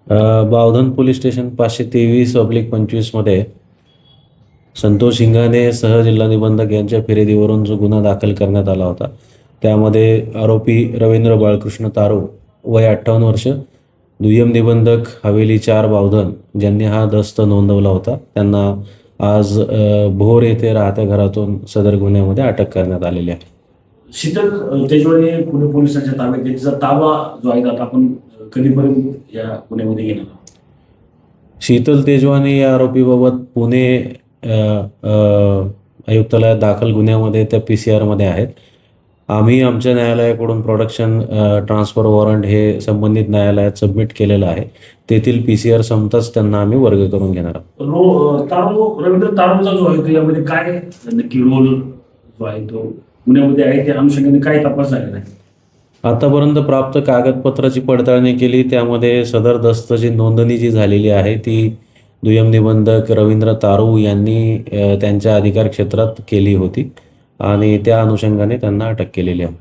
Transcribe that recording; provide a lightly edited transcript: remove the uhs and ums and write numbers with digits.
Bavdhan police station 523/25 मध्ये संतोष हिंगाणे सहजिल्हा निबंधक यांच्या फिर्यादीवरून जो गुन्हा दाखल करण्यात आला होता त्यामध्ये आरोपी रवींद्र बाळकृष्ण तारू वय 58 वर्ष, दुय्यम निबंधक हवेली 4 बावधन ज्यांनी हा दस्त नोंदवला होता त्यांना आज भोर येथे राहत्या घरातून सदर गुन्ह्यामध्ये अटक करण्यात आलेली आहे. शीतल तेजवानी पुणे पोलिसांच्या ताब्यात आहे. तिचा ताबा जो आहे आता आपण कधीपर्यंत या गुन्ह्यामध्ये घेणार आहोत? शीतल तेजवानी या आरोपीबाबत पुणे आयुक्तालयात दाखल गुन्ह्यामध्ये त्या PCR आहेत. आम्ही आमच्या न्यायालयाकडून प्रोडक्शन ट्रान्सफर वॉरंट हे संबंधित न्यायालयात सबमिट केलेलं आहे. तेथील PCR संपताच त्यांना आम्ही वर्ग करून घेणार आहोत. रवींद्र तारूचा जो आहे तो यामध्ये काय नक्की रोल जो आहे तो गुन्ह्यामध्ये आहे त्या अनुषंगाने काय तपास झालेला आहे? आतापर्यंत प्राप्त कागदपत्राची पडताळणी केली. त्यामध्ये सदर दस्तची नोंदणी जी झालेली आहे ती दुय्यम निबंधक रवींद्र तारू यांनी त्यांच्या अधिकार क्षेत्रात केली होती आणि त्या अनुषंगाने त्यांना अटक केलेली आहे.